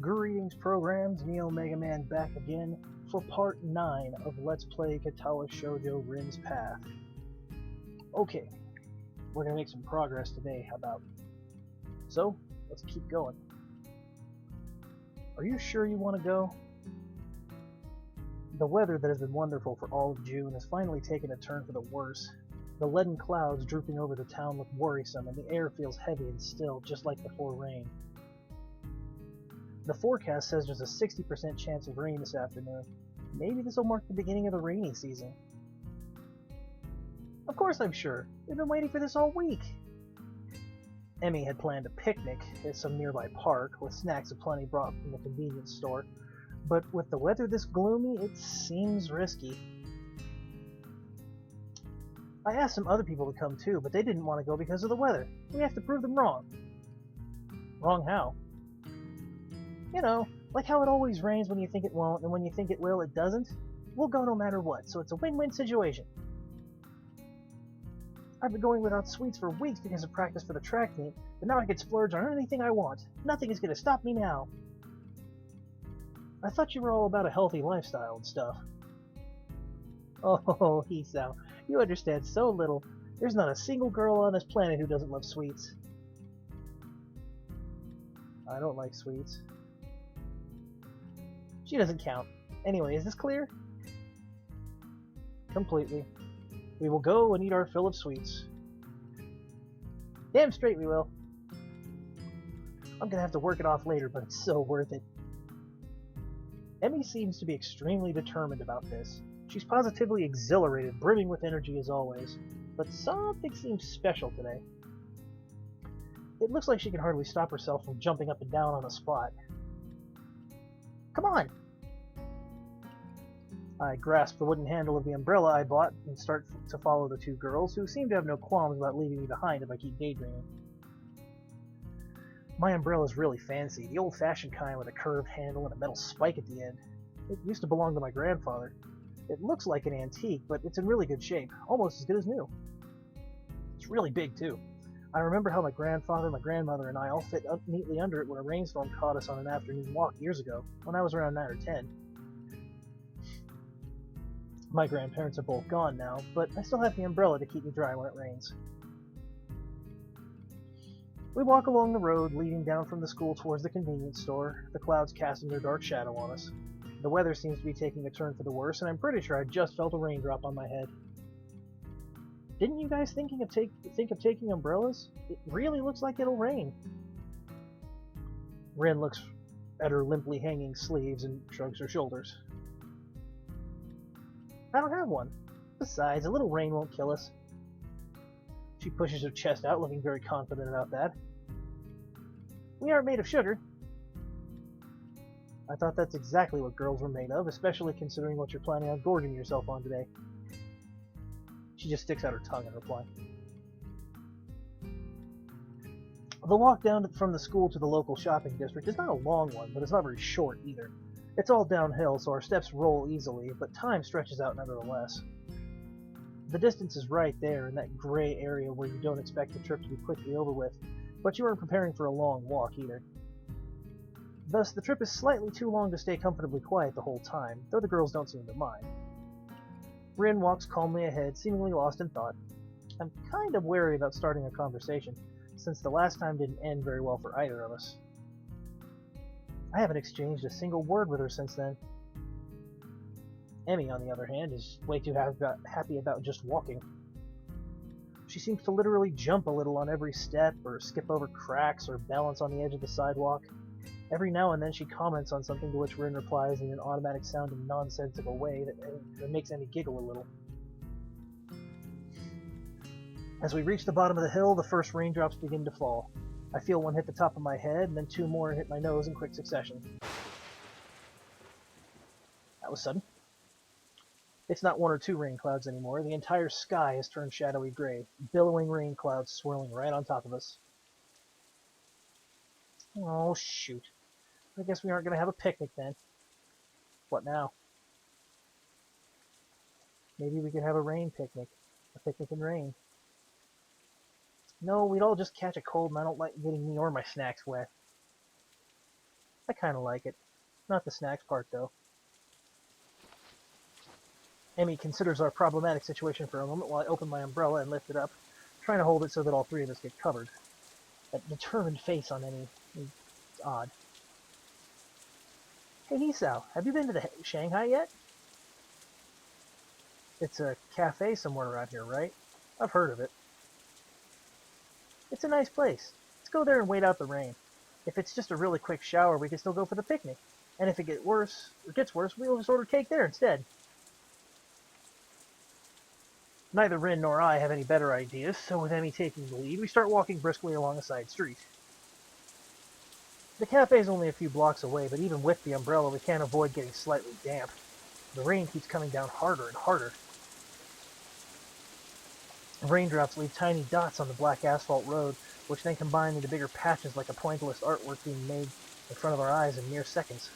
Greetings programs, NeoMegaMan back again for part 9 of Let's Play Katawa Shoujo Rin's Path. Okay, we're gonna make some progress today, how about? So, let's keep going. Are you sure you want to go? The weather that has been wonderful for all of June has finally taken a turn for the worse. The leaden clouds drooping over the town look worrisome, and the air feels heavy and still, just like before rain. The forecast says there's a 60% chance of rain this afternoon. Maybe this will mark the beginning of the rainy season. Of course I'm sure. We've been waiting for this all week. Emmy had planned a picnic at some nearby park, with snacks aplenty brought from the convenience store. But with the weather this gloomy, it seems risky. I asked some other people to come too, but they didn't want to go because of the weather. We have to prove them wrong. Wrong how? You know, like how it always rains when you think it won't, and when you think it will, it doesn't. We'll go no matter what, so it's a win-win situation. I've been going without sweets for weeks because of practice for the track meet, but now I can splurge on anything I want. Nothing is going to stop me now. I thought you were all about a healthy lifestyle and stuff. Oh, Hisao, you understand so little. There's not a single girl on this planet who doesn't love sweets. I don't like sweets. She doesn't count. Anyway, is this clear? Completely. We will go and eat our fill of sweets. Damn straight we will. I'm gonna have to work it off later, but it's so worth it. Emmy seems to be extremely determined about this. She's positively exhilarated, brimming with energy as always. But something seems special today. It looks like she can hardly stop herself from jumping up and down on the spot. Come on! I grasp the wooden handle of the umbrella I bought and start to follow the two girls, who seem to have no qualms about leaving me behind if I keep daydreaming. My umbrella is really fancy, the old-fashioned kind with a curved handle and a metal spike at the end. It used to belong to my grandfather. It looks like an antique, but it's in really good shape, almost as good as new. It's really big, too. I remember how my grandfather, my grandmother, and I all fit up neatly under it when a rainstorm caught us on an afternoon walk years ago, when I was around 9 or 10. My grandparents are both gone now, but I still have the umbrella to keep me dry when it rains. We walk along the road leading down from the school towards the convenience store, the clouds casting their dark shadow on us. The weather seems to be taking a turn for the worse, and I'm pretty sure I just felt a raindrop on my head. Didn't you guys think of taking umbrellas? It really looks like it'll rain. Rin looks at her limply hanging sleeves and shrugs her shoulders. I don't have one. Besides, a little rain won't kill us. She pushes her chest out, looking very confident about that. We aren't made of sugar. I thought that's exactly what girls were made of, especially considering what you're planning on gorging yourself on today. She just sticks out her tongue in reply. The walk down from the school to the local shopping district is not a long one, but it's not very short either. It's all downhill, so our steps roll easily, but time stretches out nevertheless. The distance is right there in that gray area where you don't expect the trip to be quickly over with, but you aren't preparing for a long walk either. Thus, the trip is slightly too long to stay comfortably quiet the whole time, though the girls don't seem to mind. Rin walks calmly ahead, seemingly lost in thought. I'm kind of wary about starting a conversation, since the last time didn't end very well for either of us. I haven't exchanged a single word with her since then. Emmy, on the other hand, is way too happy about just walking. She seems to literally jump a little on every step, or skip over cracks, or balance on the edge of the sidewalk. Every now and then she comments on something to which Rin replies in an automatic-sounding, nonsensical way that makes Emmy giggle a little. As we reach the bottom of the hill, the first raindrops begin to fall. I feel one hit the top of my head, and then two more hit my nose in quick succession. That was sudden. It's not one or two rain clouds anymore. The entire sky has turned shadowy gray, billowing rain clouds swirling right on top of us. Oh, shoot. I guess we aren't going to have a picnic then. What now? Maybe we could have a rain picnic. A picnic in rain. No, we'd all just catch a cold, and I don't like getting me or my snacks wet. I kinda like it. Not the snacks part, though. Emmy considers our problematic situation for a moment while I open my umbrella and lift it up, trying to hold it so that all three of us get covered. That determined face on Emmy is odd. Hey, Hisao, have you been to the Shanghai yet? It's a cafe somewhere around here, right? I've heard of it. It's a nice place. Let's go there and wait out the rain. If it's just a really quick shower, we can still go for the picnic. And if it gets worse, we'll just order cake there instead. Neither Rin nor I have any better ideas, so with Emmy taking the lead, we start walking briskly along a side street. The cafe's only a few blocks away, but even with the umbrella, we can't avoid getting slightly damp. The rain keeps coming down harder and harder. Raindrops leave tiny dots on the black asphalt road, which then combine into bigger patches like a pointillist artwork being made in front of our eyes in mere seconds.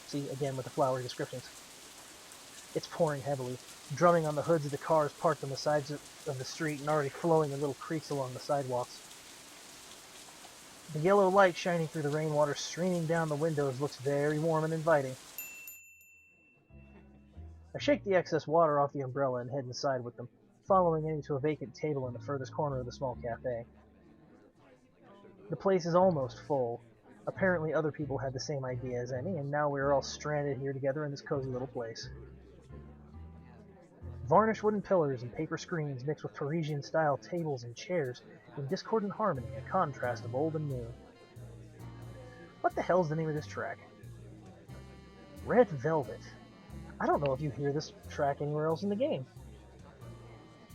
See, again with the flowery descriptions. It's pouring heavily, drumming on the hoods of the cars parked on the sides of the street and already flowing in little creeks along the sidewalks. The yellow light shining through the rainwater streaming down the windows looks very warm and inviting. I shake the excess water off the umbrella and head inside with them, following Annie to a vacant table in the furthest corner of the small cafe. The place is almost full. Apparently other people had the same idea as Annie, and now we are all stranded here together in this cozy little place. Varnished wooden pillars and paper screens mix with Parisian-style tables and chairs in discordant harmony, a contrast of old and new. What the hell's the name of this track? Red Velvet. I don't know if you hear this track anywhere else in the game.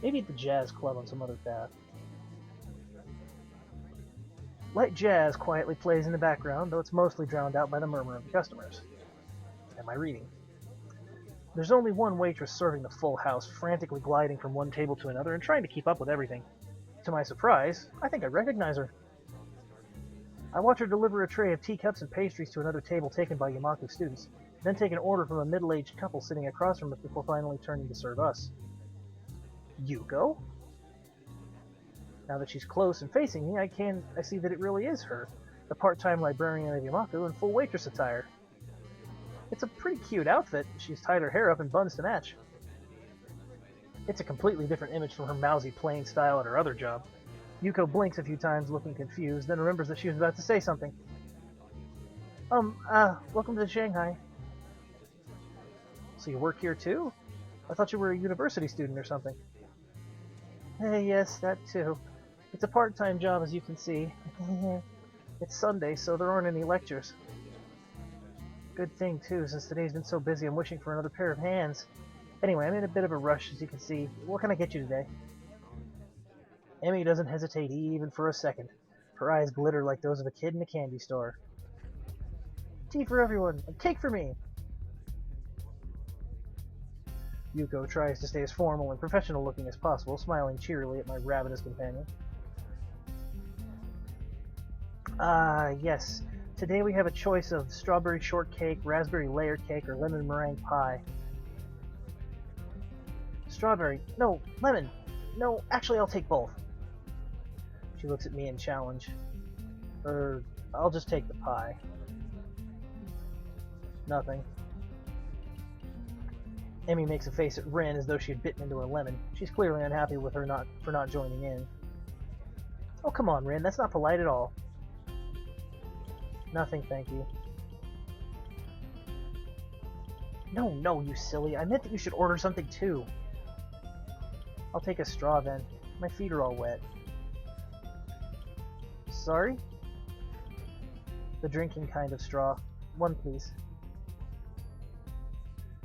Maybe at the jazz club on some other path. Light jazz quietly plays in the background, though it's mostly drowned out by the murmur of the customers. Am I reading? There's only one waitress serving the full house, frantically gliding from one table to another and trying to keep up with everything. To my surprise, I think I recognize her. I watch her deliver a tray of teacups and pastries to another table taken by Yamaku students, then take an order from a middle-aged couple sitting across from us before finally turning to serve us. Yuko? Now that she's close and facing me, I see that it really is her, the part-time librarian of Yamaku in full waitress attire. It's a pretty cute outfit. She's tied her hair up in buns to match. It's a completely different image from her mousy plain style at her other job. Yuko blinks a few times, looking confused, then remembers that she was about to say something. Welcome to Shanghai. So you work here too? I thought you were a university student or something. Yes, that too. It's a part-time job, as you can see. It's Sunday, so there aren't any lectures. Good thing, too, since today's been so busy I'm wishing for another pair of hands. Anyway, I'm in a bit of a rush, as you can see. What can I get you today? Emmy doesn't hesitate even for a second. Her eyes glitter like those of a kid in a candy store. Tea for everyone, and cake for me! Yuko tries to stay as formal and professional looking as possible, smiling cheerily at my ravenous companion. Yes. Today we have a choice of strawberry shortcake, raspberry layer cake, or lemon meringue pie. Strawberry. No, lemon. No, actually I'll take both. She looks at me in challenge. I'll just take the pie. Nothing. Emmy makes a face at Rin as though she had bitten into a lemon. She's clearly unhappy with her for not joining in. Oh, come on, Rin. That's not polite at all. Nothing, thank you. No, you silly. I meant that you should order something too. I'll take a straw then. My feet are all wet. Sorry? The drinking kind of straw. One, please.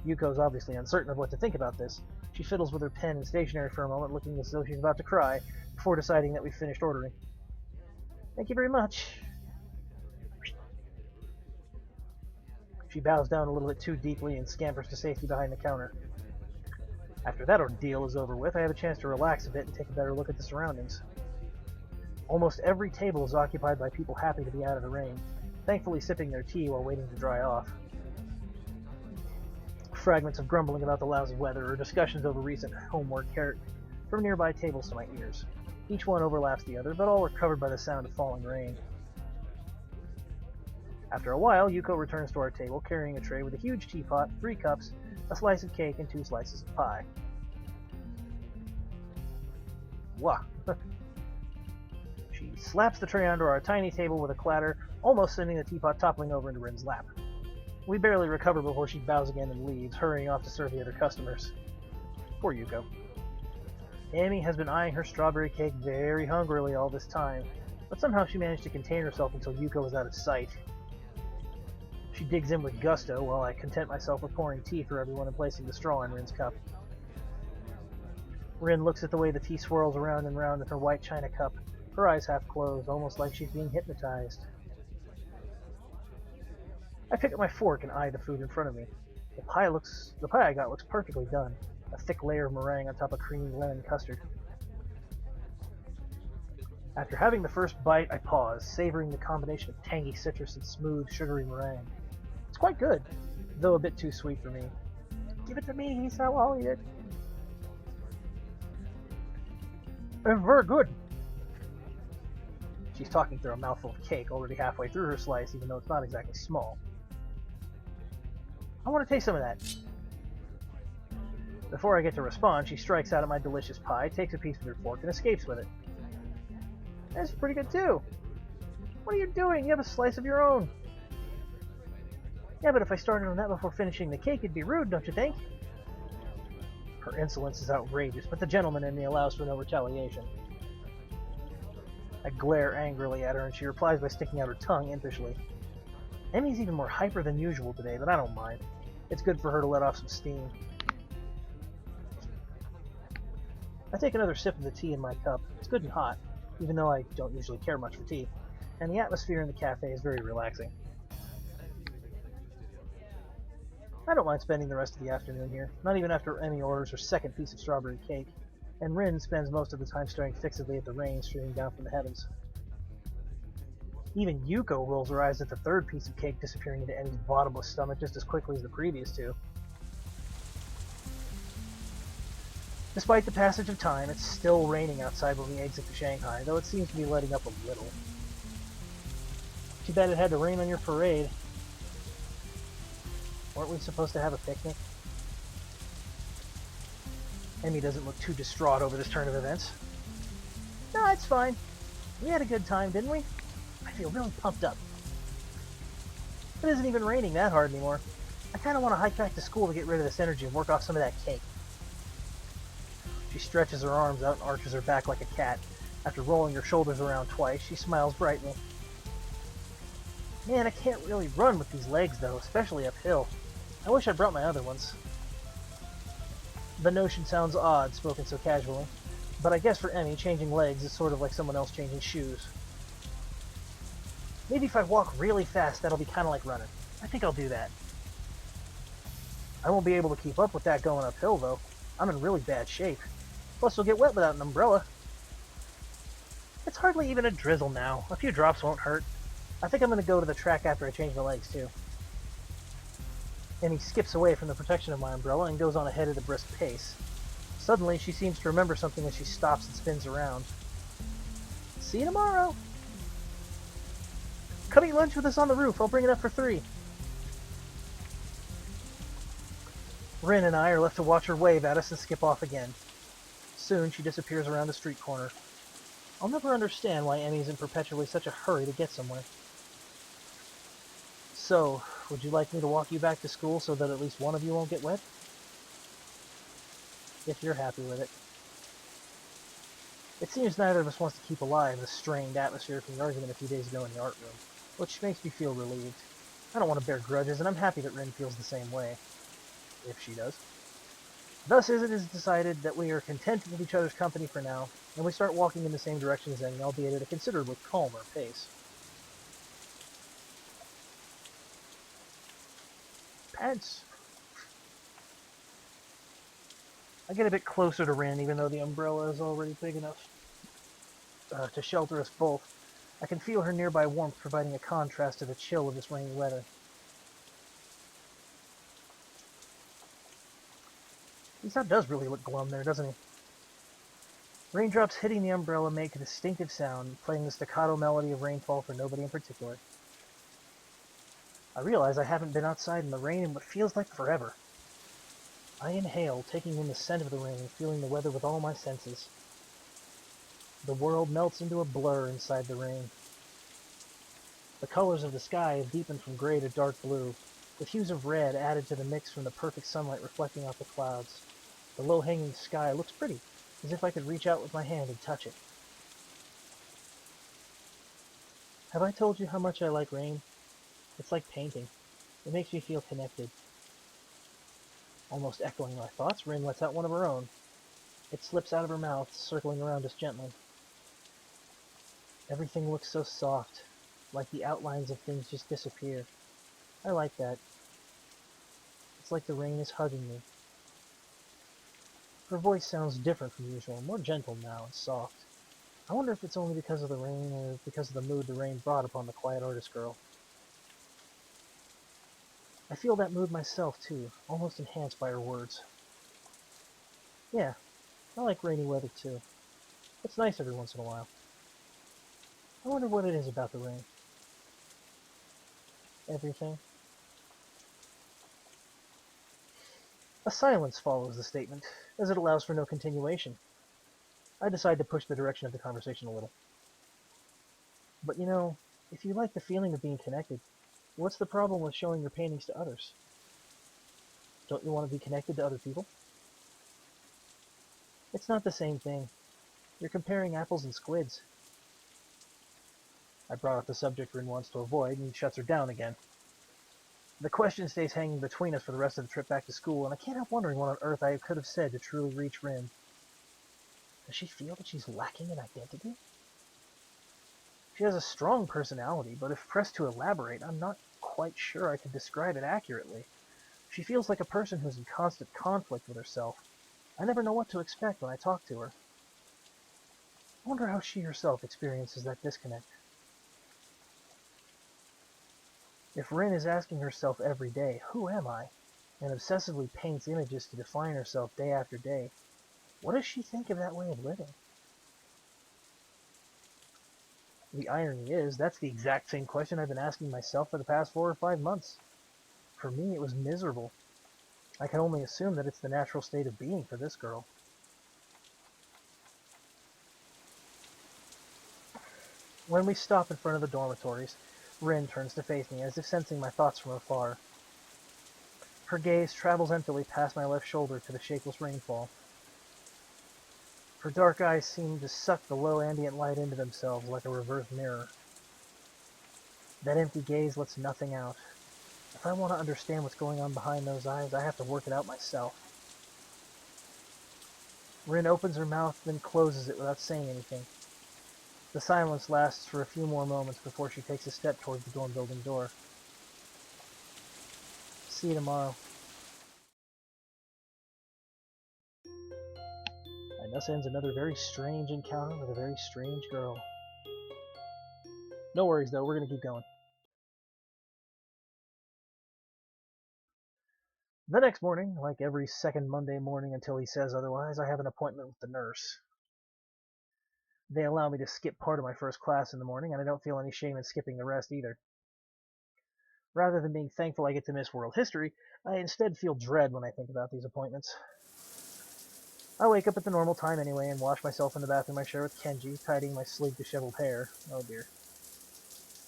Yuko's obviously uncertain of what to think about this. She fiddles with her pen and stationery for a moment, looking as though she's about to cry, before deciding that we've finished ordering. Thank you very much. She bows down a little bit too deeply and scampers to safety behind the counter. After that ordeal is over with, I have a chance to relax a bit and take a better look at the surroundings. Almost every table is occupied by people happy to be out of the rain, thankfully sipping their tea while waiting to dry off. Fragments of grumbling about the lousy weather or discussions over recent homework from nearby tables to my ears. Each one overlaps the other, but all are covered by the sound of falling rain. After a while, Yuko returns to our table carrying a tray with a huge teapot, 3 cups, a slice of cake, and 2 slices of pie. Wah! She slaps the tray onto our tiny table with a clatter, almost sending the teapot toppling over into Rin's lap. We barely recover before she bows again and leaves, hurrying off to serve the other customers. Poor Yuko. Amy has been eyeing her strawberry cake very hungrily all this time, but somehow she managed to contain herself until Yuko was out of sight. She digs in with gusto, while I content myself with pouring tea for everyone and placing the straw in Rin's cup. Rin looks at the way the tea swirls around and round in her white china cup, her eyes half closed, almost like she's being hypnotized. I pick up my fork and eye the food in front of me. The pie I got looks perfectly done, a thick layer of meringue on top of creamy lemon custard. After having the first bite, I pause, savoring the combination of tangy citrus and smooth, sugary meringue. It's quite good, though a bit too sweet for me. Give it to me, so I'll eat it. It's very good. She's talking through a mouthful of cake, already halfway through her slice, even though it's not exactly small. I want to taste some of that. Before I get to respond, she strikes out at my delicious pie, takes a piece with her fork, and escapes with it. That's pretty good too. What are you doing? You have a slice of your own. Yeah, but if I started on that before finishing the cake, it'd be rude, don't you think? Her insolence is outrageous, but the gentleman in me allows for no retaliation. I glare angrily at her, and she replies by sticking out her tongue impishly. Emmy's even more hyper than usual today, but I don't mind. It's good for her to let off some steam. I take another sip of the tea in my cup. It's good and hot, even though I don't usually care much for tea, and the atmosphere in the cafe is very relaxing. I don't mind spending the rest of the afternoon here, not even after Emmy orders her second piece of strawberry cake, and Rin spends most of the time staring fixedly at the rain streaming down from the heavens. Even Yuko rolls her eyes at the third piece of cake disappearing into Emmy's bottomless stomach just as quickly as the previous two. Despite the passage of time, it's still raining outside when we exit to Shanghai, though it seems to be letting up a little. Too bad it had to rain on your parade. Weren't we supposed to have a picnic? Emmy doesn't look too distraught over this turn of events. No, it's fine. We had a good time, didn't we? I feel really pumped up. It isn't even raining that hard anymore. I kind of want to hike back to school to get rid of this energy and work off some of that cake. She stretches her arms out and arches her back like a cat. After rolling her shoulders around twice, she smiles brightly. Man, I can't really run with these legs, though, especially uphill. I wish I brought my other ones. The notion sounds odd, spoken so casually, but I guess for Emmy, changing legs is sort of like someone else changing shoes. Maybe if I walk really fast, that'll be kind of like running. I think I'll do that. I won't be able to keep up with that going uphill, though. I'm in really bad shape. Plus, we'll get wet without an umbrella. It's hardly even a drizzle now. A few drops won't hurt. I think I'm going to go to the track after I change my legs, too. Emmy skips away from the protection of my umbrella and goes on ahead at a brisk pace. Suddenly, she seems to remember something as she stops and spins around. See you tomorrow! Come eat lunch with us on the roof. I'll bring it up for 3. Rin and I are left to watch her wave at us and skip off again. Soon, she disappears around a street corner. I'll never understand why Emmy's in perpetually such a hurry to get somewhere. So, would you like me to walk you back to school so that at least one of you won't get wet? If you're happy with it. It seems neither of us wants to keep alive the strained atmosphere from the argument a few days ago in the art room, which makes me feel relieved. I don't want to bear grudges, and I'm happy that Rin feels the same way. If she does. Thus it is decided that we are content with each other's company for now, and we start walking in the same direction as Emmy, albeit at a considerably calmer pace. Pants! I get a bit closer to Rin, even though the umbrella is already big enough to shelter us both. I can feel her nearby warmth providing a contrast to the chill of this rainy weather. He does really look glum there, doesn't he? Raindrops hitting the umbrella make a distinctive sound, playing the staccato melody of rainfall for nobody in particular. I realize I haven't been outside in the rain in what feels like forever. I inhale, taking in the scent of the rain, feeling the weather with all my senses. The world melts into a blur inside the rain. The colors of the sky have deepened from gray to dark blue, with hues of red added to the mix from the perfect sunlight reflecting off the clouds. The low-hanging sky looks pretty, as if I could reach out with my hand and touch it. Have I told you how much I like rain? It's like painting. It makes me feel connected. Almost echoing my thoughts, Rin lets out one of her own. It slips out of her mouth, circling around us gently. Everything looks so soft, like the outlines of things just disappear. I like that. It's like the rain is hugging me. Her voice sounds different from usual, more gentle now and soft. I wonder if it's only because of the rain or because of the mood the rain brought upon the quiet artist girl. I feel that mood myself, too, almost enhanced by her words. Yeah, I like rainy weather, too. It's nice every once in a while. I wonder what it is about the rain. Everything. A silence follows the statement, as it allows for no continuation. I decide to push the direction of the conversation a little. But you know, if you like the feeling of being connected, what's the problem with showing your paintings to others? Don't you want to be connected to other people? It's not the same thing. You're comparing apples and squids. I brought up the subject Rin wants to avoid, and he shuts her down again. The question stays hanging between us for the rest of the trip back to school, and I can't help wondering what on earth I could have said to truly reach Rin. Does she feel that she's lacking in identity? She has a strong personality, but if pressed to elaborate, I'm not quite sure I could describe it accurately. She feels like a person who's in constant conflict with herself. I never know what to expect when I talk to her. I wonder how she herself experiences that disconnect. If Rin is asking herself every day, who am I, and obsessively paints images to define herself day after day, what does she think of that way of living? The irony is, that's the exact same question I've been asking myself for the past 4 or 5 months. For me, it was miserable. I can only assume that it's the natural state of being for this girl. When we stop in front of the dormitories, Rin turns to face me, as if sensing my thoughts from afar. Her gaze travels emptily past my left shoulder to the shapeless rainfall. Her dark eyes seem to suck the low ambient light into themselves like a reverse mirror. That empty gaze lets nothing out. If I want to understand what's going on behind those eyes, I have to work it out myself. Rin opens her mouth, then closes it without saying anything. The silence lasts for a few more moments before she takes a step towards the dorm building door. See you tomorrow. And thus ends another very strange encounter with a very strange girl. No worries though, we're going to keep going. The next morning, like every second Monday morning until he says otherwise, I have an appointment with the nurse. They allow me to skip part of my first class in the morning, and I don't feel any shame in skipping the rest either. Rather than being thankful I get to miss world history, I instead feel dread when I think about these appointments. I wake up at the normal time anyway and wash myself in the bathroom I share with Kenji, tidying my sleek, disheveled hair. Oh dear.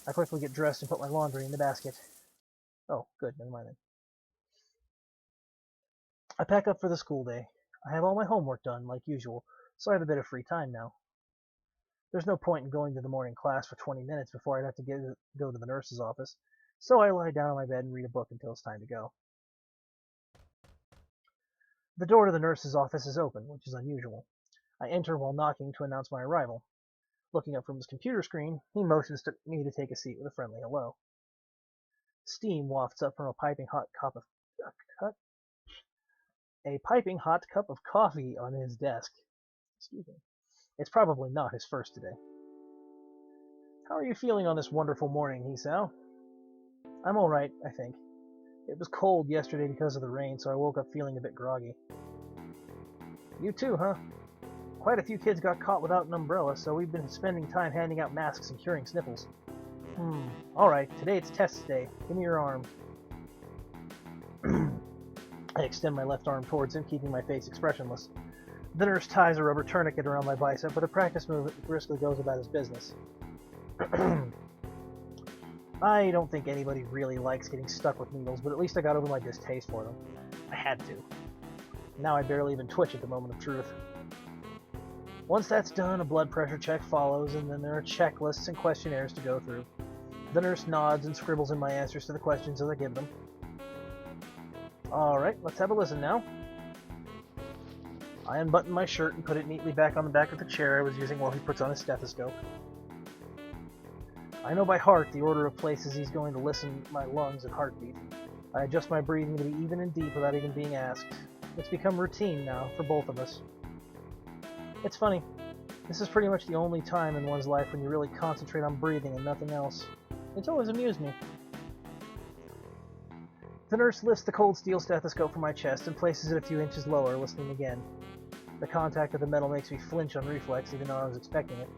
I quickly get dressed and put my laundry in the basket. Oh, good, never mind then. I pack up for the school day. I have all my homework done, like usual, so I have a bit of free time now. There's no point in going to the morning class for 20 minutes before I'd have to go to the nurse's office, so I lie down on my bed and read a book until it's time to go. The door to the nurse's office is open, which is unusual. I enter while knocking to announce my arrival. Looking up from his computer screen, he motions to me to take a seat with a friendly hello. Steam wafts up from a piping hot cup of coffee on his desk. Excuse me. It's probably not his first today. How are you feeling on this wonderful morning, Hisao? I'm alright, I think. It was cold yesterday because of the rain, so I woke up feeling a bit groggy. You too, huh? Quite a few kids got caught without an umbrella, so we've been spending time handing out masks and curing sniffles. Alright, today it's test day. Give me your arm. I extend my left arm towards him, keeping my face expressionless. The nurse ties a rubber tourniquet around my bicep, but a practice movement briskly goes about his business. I don't think anybody really likes getting stuck with needles, but at least I got over my distaste for them. I had to. Now I barely even twitch at the moment of truth. Once that's done, a blood pressure check follows, and then there are checklists and questionnaires to go through. The nurse nods and scribbles in my answers to the questions as I give them. Alright, let's have a listen now. I unbutton my shirt and put it neatly back on the back of the chair I was using while he puts on his stethoscope. I know by heart the order of places he's going to listen to my lungs and heartbeat. I adjust my breathing to be even and deep without even being asked. It's become routine now, for both of us. It's funny. This is pretty much the only time in one's life when you really concentrate on breathing and nothing else. It's always amused me. The nurse lifts the cold steel stethoscope from my chest and places it a few inches lower, listening again. The contact of the metal makes me flinch on reflex, even though I was expecting it.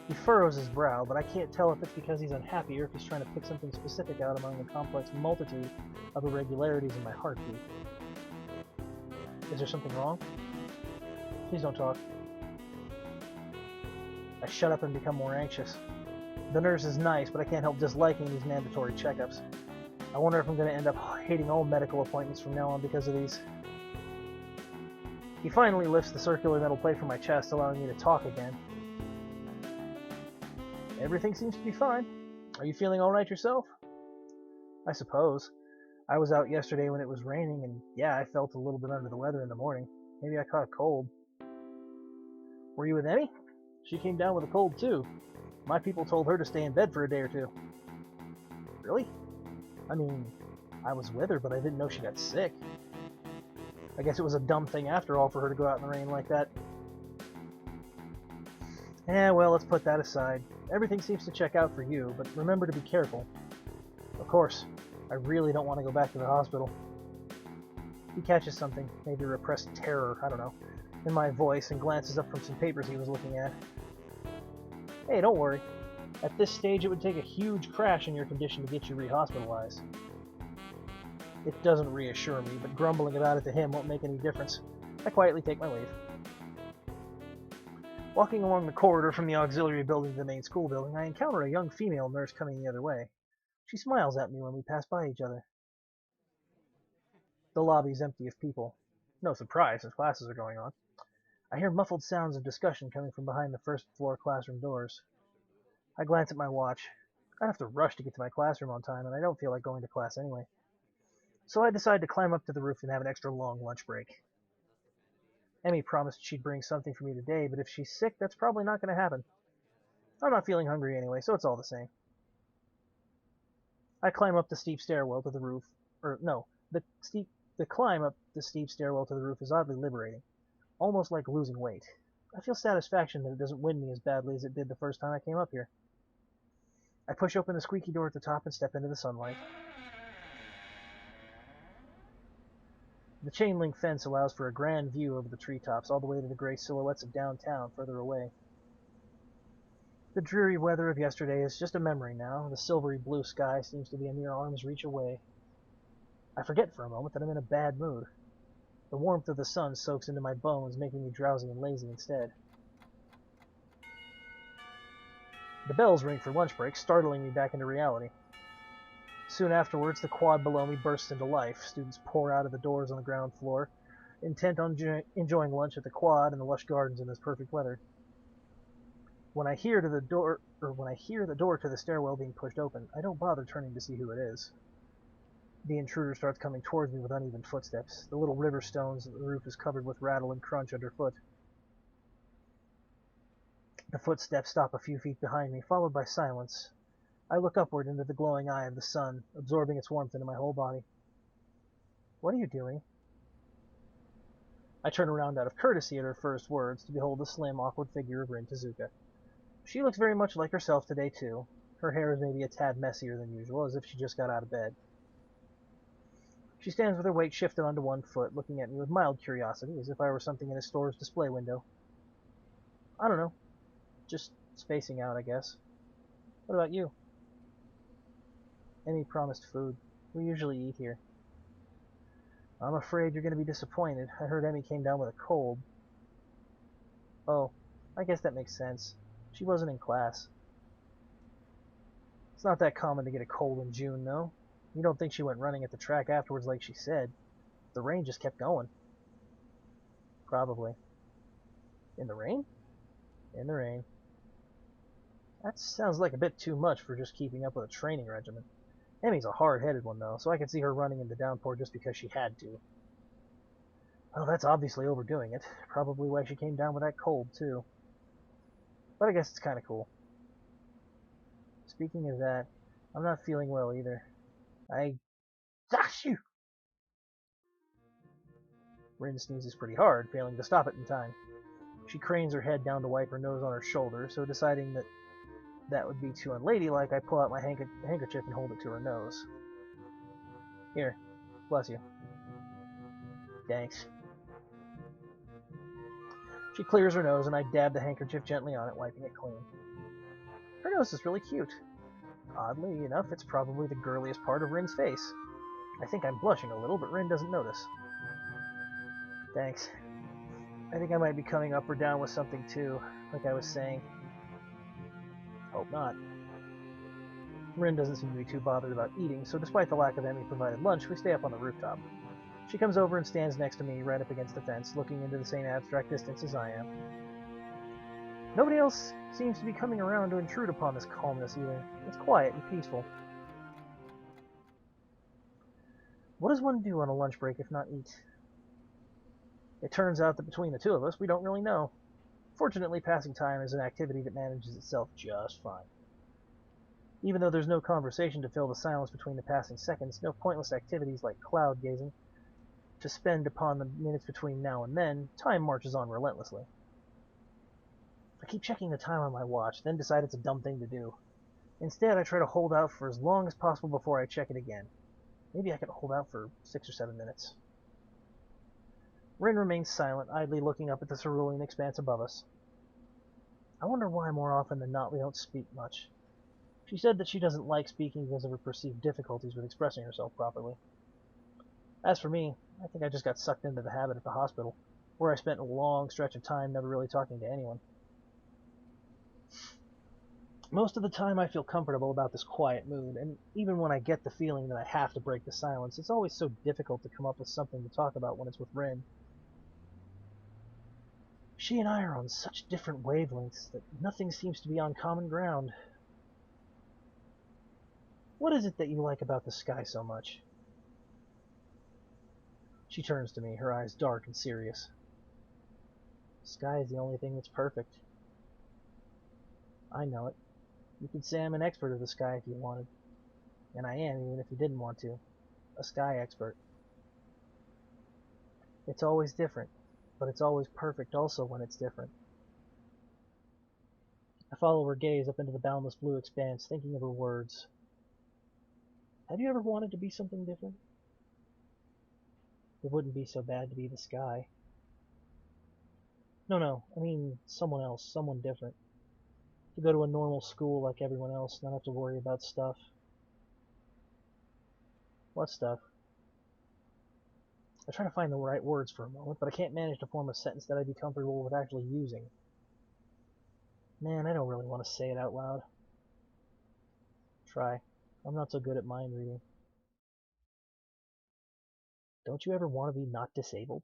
He furrows his brow, but I can't tell if it's because he's unhappy or if he's trying to pick something specific out among the complex multitude of irregularities in my heartbeat. Is there something wrong? Please don't talk. I shut up and become more anxious. The nurse is nice, but I can't help disliking these mandatory checkups. I wonder if I'm going to end up hating all medical appointments from now on because of these. He finally lifts the circular metal plate from my chest, allowing me to talk again. Everything seems to be fine. Are you feeling alright yourself? I suppose. I was out yesterday when it was raining, and yeah, I felt a little bit under the weather in the morning. Maybe I caught a cold. Were you with Emmy? She came down with a cold too. My people told her to stay in bed for a day or two. Really? I mean, I was with her, but I didn't know she got sick. I guess it was a dumb thing after all for her to go out in the rain like that. Well, let's put that aside. Everything seems to check out for you, but remember to be careful. Of course, I really don't want to go back to the hospital. He catches something, maybe repressed terror, I don't know, in my voice and glances up from some papers he was looking at. Hey, don't worry. At this stage, it would take a huge crash in your condition to get you re-hospitalized. It doesn't reassure me, but grumbling about it to him won't make any difference. I quietly take my leave. Walking along the corridor from the auxiliary building to the main school building, I encounter a young female nurse coming the other way. She smiles at me when we pass by each other. The lobby's empty of people. No surprise, since classes are going on. I hear muffled sounds of discussion coming from behind the first-floor classroom doors. I glance at my watch. I'd have to rush to get to my classroom on time, and I don't feel like going to class anyway. So I decide to climb up to the roof and have an extra long lunch break. Emmy promised she'd bring something for me today, but if she's sick, that's probably not going to happen. I'm not feeling hungry anyway, so it's all the same. I climb up the steep stairwell to the roof. The climb up the steep stairwell to the roof is oddly liberating, almost like losing weight. I feel satisfaction that it doesn't wind me as badly as it did the first time I came up here. I push open the squeaky door at the top and step into the sunlight. The chain-link fence allows for a grand view over the treetops, all the way to the gray silhouettes of downtown further away. The dreary weather of yesterday is just a memory now. The silvery blue sky seems to be a mere arm's reach away. I forget for a moment that I'm in a bad mood. The warmth of the sun soaks into my bones, making me drowsy and lazy instead. The bells ring for lunch break, startling me back into reality. Soon afterwards, the quad below me bursts into life. Students pour out of the doors on the ground floor, intent on enjoying lunch at the quad and the lush gardens in this perfect weather. When I hear the door to the stairwell being pushed open, I don't bother turning to see who it is. The intruder starts coming towards me with uneven footsteps. The little river stones of the roof is covered with rattle and crunch underfoot. The footsteps stop a few feet behind me, followed by silence. I look upward into the glowing eye of the sun, absorbing its warmth into my whole body. What are you doing? I turn around out of courtesy at her first words to behold the slim, awkward figure of Rin Tezuka. She looks very much like herself today, too. Her hair is maybe a tad messier than usual, as if she just got out of bed. She stands with her weight shifted onto one foot, looking at me with mild curiosity, as if I were something in a store's display window. I don't know. Just spacing out, I guess. What about you? Emmy promised food. We usually eat here. I'm afraid you're going to be disappointed. I heard Emmy came down with a cold. Oh, I guess that makes sense. She wasn't in class. It's not that common to get a cold in June, though. You don't think she went running at the track afterwards like she said. The rain just kept going. Probably. In the rain? In the rain. That sounds like a bit too much for just keeping up with a training regimen. Emmy's a hard-headed one, though, so I could see her running in the downpour just because she had to. Well, that's obviously overdoing it. Probably why she came down with that cold, too. But I guess it's kind of cool. Speaking of that, I'm not feeling well either. Shoo! Rin sneezes pretty hard, failing to stop it in time. She cranes her head down to wipe her nose on her shoulder, so deciding that that would be too unladylike, I pull out my handkerchief and hold it to her nose. Here, bless you. Thanks. She clears her nose, and I dab the handkerchief gently on it, wiping it clean. Her nose is really cute. Oddly enough, it's probably the girliest part of Rin's face. I think I'm blushing a little, but Rin doesn't notice. Thanks. I think I might be coming up or down with something too, like I was saying. Hope not. Rin doesn't seem to be too bothered about eating, so despite the lack of Emmy-provided lunch, we stay up on the rooftop. She comes over and stands next to me, right up against the fence, looking into the same abstract distance as I am. Nobody else seems to be coming around to intrude upon this calmness either. It's quiet and peaceful. What does one do on a lunch break if not eat? It turns out that between the two of us, we don't really know. Fortunately, passing time is an activity that manages itself just fine. Even though there's no conversation to fill the silence between the passing seconds, no pointless activities like cloud gazing to spend upon the minutes between now and then, time marches on relentlessly. I keep checking the time on my watch, then decide it's a dumb thing to do. Instead, I try to hold out for as long as possible before I check it again. Maybe I can hold out for 6 or 7 minutes. Rin remains silent, idly looking up at the cerulean expanse above us. I wonder why more often than not we don't speak much. She said that she doesn't like speaking because of her perceived difficulties with expressing herself properly. As for me, I think I just got sucked into the habit at the hospital, where I spent a long stretch of time never really talking to anyone. Most of the time I feel comfortable about this quiet mood, and even when I get the feeling that I have to break the silence, it's always so difficult to come up with something to talk about when it's with Rin. She and I are on such different wavelengths that nothing seems to be on common ground. What is it that you like about the sky so much? She turns to me, her eyes dark and serious. The sky is the only thing that's perfect. I know it. You could say I'm an expert of the sky if you wanted. And I am, even if you didn't want to. A sky expert. It's always different, but it's always perfect also when it's different. I follow her gaze up into the boundless blue expanse, thinking of her words. Have you ever wanted to be something different? It wouldn't be so bad to be the sky. No, I mean someone else, someone different. To go to a normal school like everyone else, not have to worry about stuff. What stuff? I try to find the right words for a moment, but I can't manage to form a sentence that I'd be comfortable with actually using. Man, I don't really want to say it out loud. Try. I'm not so good at mind reading. Don't you ever want to be not disabled?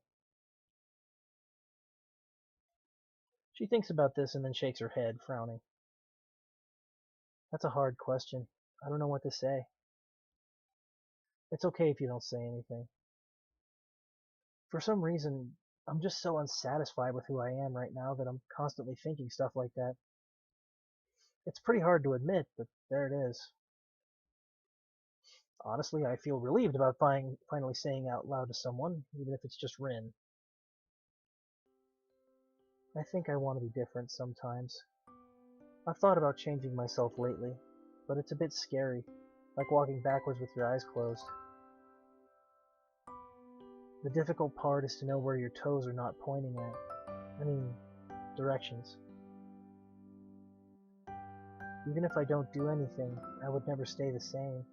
She thinks about this and then shakes her head, frowning. That's a hard question. I don't know what to say. It's okay if you don't say anything. For some reason, I'm just so unsatisfied with who I am right now that I'm constantly thinking stuff like that. It's pretty hard to admit, but there it is. Honestly, I feel relieved about finally saying out loud to someone, even if it's just Rin. I think I want to be different sometimes. I've thought about changing myself lately, but it's a bit scary, like walking backwards with your eyes closed. The difficult part is to know where your toes are not pointing at. I mean, directions. Even if I don't do anything, I would never stay the same.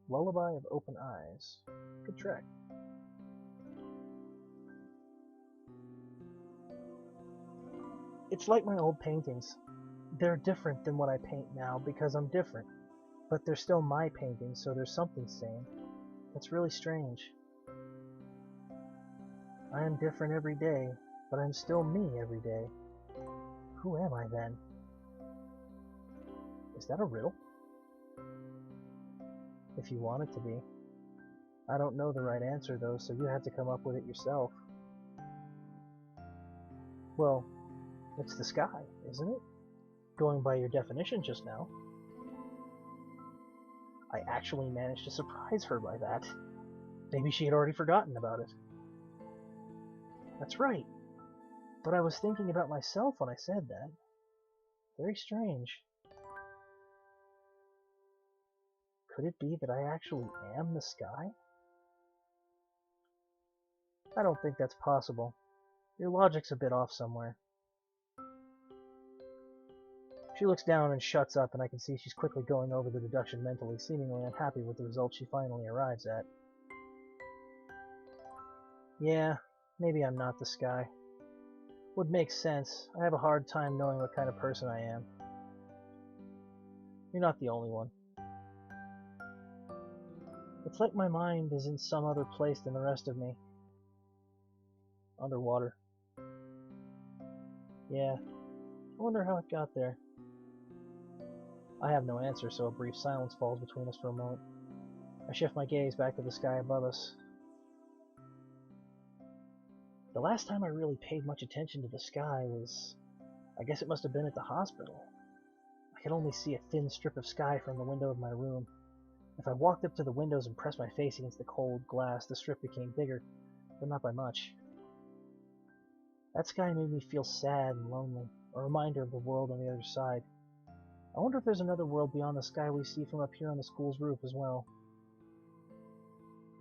Lullaby of Open Eyes. Good track. It's like my old paintings. They're different than what I paint now because I'm different. But they're still my paintings, so there's something same. That's really strange. I am different every day, but I'm still me every day. Who am I then? Is that a riddle? If you want it to be. I don't know the right answer though, so you have to come up with it yourself. Well, it's the sky, isn't it? Going by your definition just now. I actually managed to surprise her by that. Maybe she had already forgotten about it. That's right. But I was thinking about myself when I said that. Very strange. Could it be that I actually am the sky? I don't think that's possible. Your logic's a bit off somewhere. She looks down and shuts up, and I can see she's quickly going over the deduction mentally, seemingly unhappy with the result she finally arrives at. Yeah, maybe I'm not the sky. Would make sense. I have a hard time knowing what kind of person I am. You're not the only one. It's like my mind is in some other place than the rest of me. Underwater. Yeah. I wonder how it got there. I have no answer, so a brief silence falls between us for a moment. I shift my gaze back to the sky above us. The last time I really paid much attention to the sky was... I guess it must have been at the hospital. I could only see a thin strip of sky from the window of my room. If I walked up to the windows and pressed my face against the cold glass, the strip became bigger, but not by much. That sky made me feel sad and lonely, a reminder of the world on the other side. I wonder if there's another world beyond the sky we see from up here on the school's roof as well.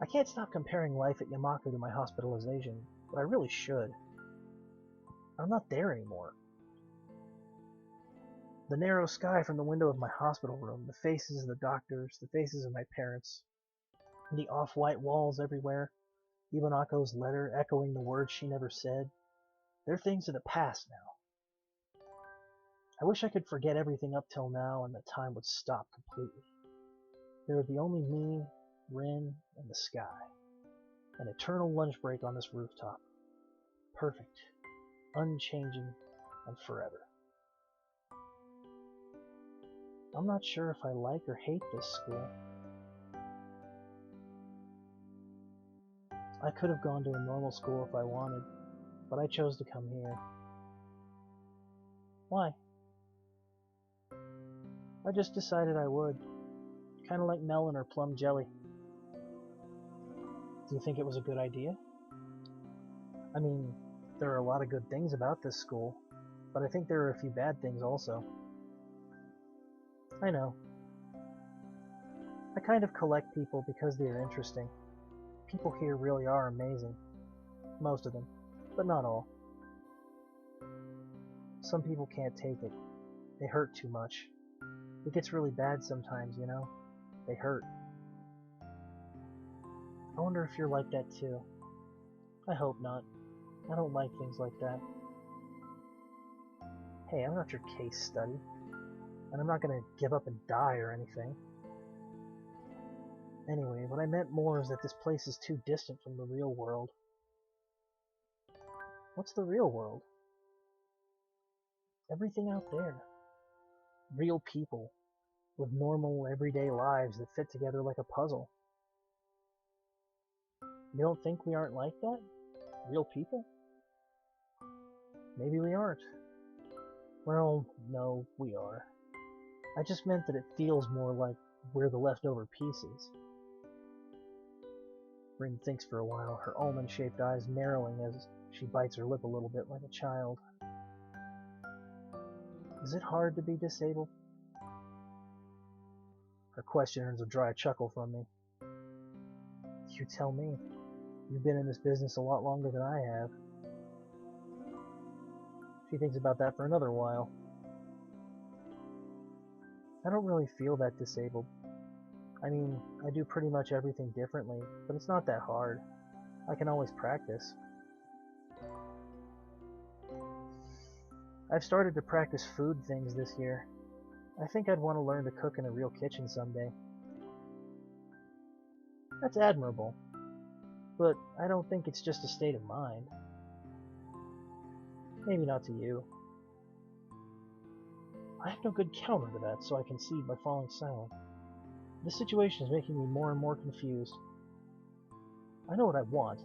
I can't stop comparing life at Yamaku to my hospitalization, but I really should. I'm not there anymore. The narrow sky from the window of my hospital room, the faces of the doctors, the faces of my parents, the off-white walls everywhere, Ibanako's letter echoing the words she never said. They're things of the past now. I wish I could forget everything up till now and that time would stop completely. There would be only me, Rin, and the sky. An eternal lunch break on this rooftop. Perfect, unchanging, and forever. I'm not sure if I like or hate this school. I could have gone to a normal school if I wanted, but I chose to come here. Why? I just decided I would. Kind of like melon or plum jelly. Do you think it was a good idea? I mean, there are a lot of good things about this school, but I think there are a few bad things also. I know. I kind of collect people because they are interesting. People here really are amazing. Most of them, but not all. Some people can't take it. They hurt too much. It gets really bad sometimes, you know? They hurt. I wonder if you're like that too. I hope not. I don't like things like that. Hey, I'm not your case study. And I'm not gonna give up and die or anything. Anyway, what I meant more is that this place is too distant from the real world. What's the real world? Everything out there. Real people, with normal, everyday lives that fit together like a puzzle. You don't think we aren't like that? Real people? Maybe we aren't. Well, no, we are. I just meant that it feels more like we're the leftover pieces. Rin thinks for a while, her almond-shaped eyes narrowing as she bites her lip a little bit like a child. Is it hard to be disabled? Her question earns a dry chuckle from me. You tell me. You've been in this business a lot longer than I have. She thinks about that for another while. I don't really feel that disabled. I mean, I do pretty much everything differently, but it's not that hard. I can always practice. I've started to practice food things this year. I think I'd want to learn to cook in a real kitchen someday. That's admirable, but I don't think it's just a state of mind. Maybe not to you. I have no good counter to that, so I concede by falling silent. This situation is making me more and more confused. I know what I want,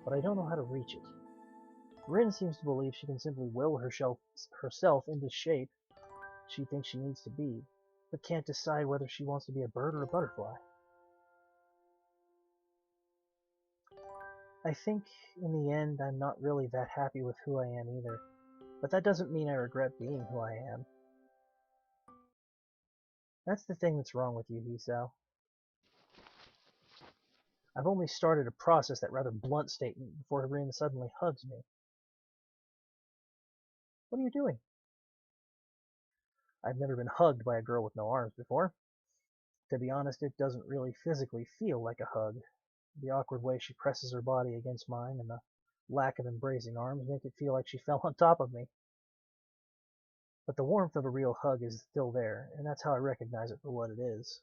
but I don't know how to reach it. Rin seems to believe she can simply will herself into shape she thinks she needs to be, but can't decide whether she wants to be a bird or a butterfly. I think, in the end, I'm not really that happy with who I am either, but that doesn't mean I regret being who I am. That's the thing that's wrong with you, Hisao. I've only started to process that rather blunt statement before Rin suddenly hugs me. What are you doing? I've never been hugged by a girl with no arms before. To be honest, it doesn't really physically feel like a hug. The awkward way she presses her body against mine and the lack of embracing arms make it feel like she fell on top of me. But the warmth of a real hug is still there, and that's how I recognize it for what it is.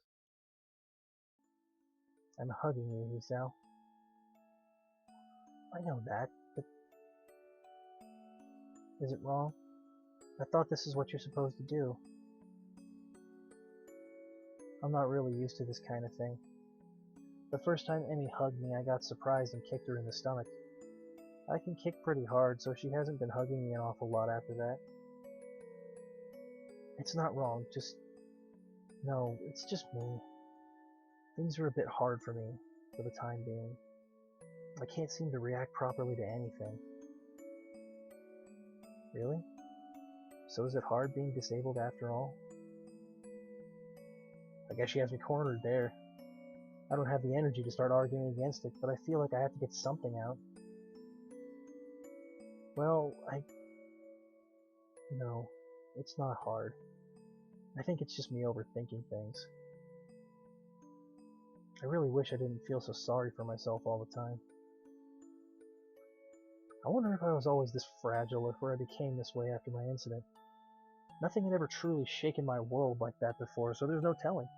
I'm hugging you, Hisao. I know that, but is it wrong? I thought this is what you're supposed to do. I'm not really used to this kind of thing. The first time Emmy hugged me, I got surprised and kicked her in the stomach. I can kick pretty hard, so she hasn't been hugging me an awful lot after that. It's not wrong, no, it's just me. Things are a bit hard for me, for the time being. I can't seem to react properly to anything. Really? So is it hard being disabled after all? I guess she has me cornered there. I don't have the energy to start arguing against it, but I feel like I have to get something out. Well, No, it's not hard. I think it's just me overthinking things. I really wish I didn't feel so sorry for myself all the time. I wonder if I was always this fragile or if I became this way after my incident. Nothing had ever truly shaken my world like that before, so there's no telling.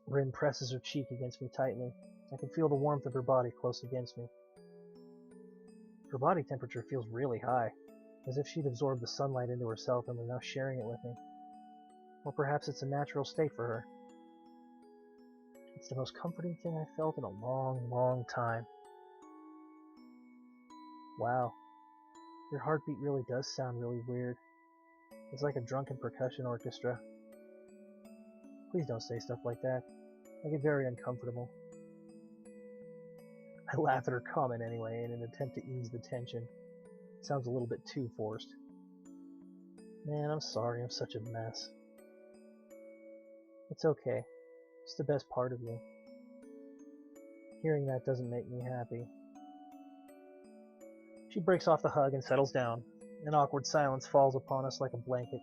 Rin presses her cheek against me tightly. I can feel the warmth of her body close against me. Her body temperature feels really high, as if she'd absorbed the sunlight into herself and was now sharing it with me. Or perhaps it's a natural state for her. It's the most comforting thing I've felt in a long, long time. Wow, your heartbeat really does sound really weird. It's like a drunken percussion orchestra. Please don't say stuff like that. I get very uncomfortable. I laugh at her comment anyway in an attempt to ease the tension. It sounds a little bit too forced. Man, I'm sorry, I'm such a mess. It's okay. It's the best part of you. Hearing that doesn't make me happy. She breaks off the hug and settles down. An awkward silence falls upon us like a blanket.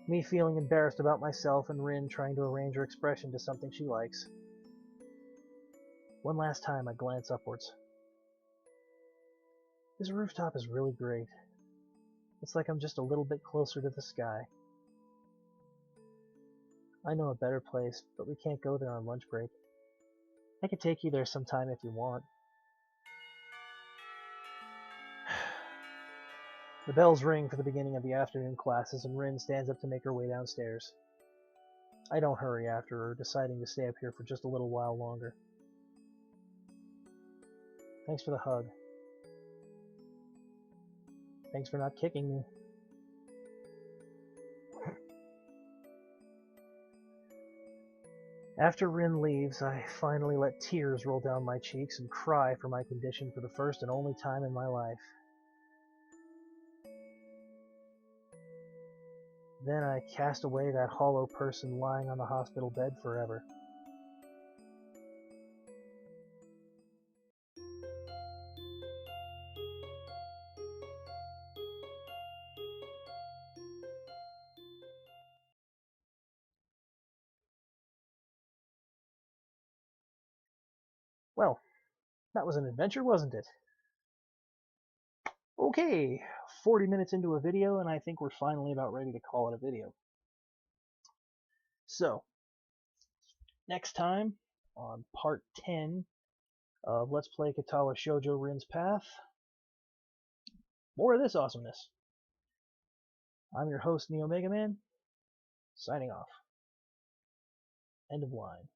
Me feeling embarrassed about myself and Rin trying to arrange her expression to something she likes. One last time I glance upwards. This rooftop is really great. It's like I'm just a little bit closer to the sky. I know a better place, but we can't go there on lunch break. I could take you there sometime if you want. The bells ring for the beginning of the afternoon classes, and Rin stands up to make her way downstairs. I don't hurry after her, deciding to stay up here for just a little while longer. Thanks for the hug. Thanks for not kicking me. After Rin leaves, I finally let tears roll down my cheeks and cry for my condition for the first and only time in my life. Then I cast away that hollow person lying on the hospital bed forever. Well, that was an adventure, wasn't it? Okay, 40 minutes into a video, and I think we're finally about ready to call it a video. So, next time, on part 10 of Let's Play Katawa Shoujo Rin's Path, more of this awesomeness. I'm your host, NeoMegaMan, signing off. End of line.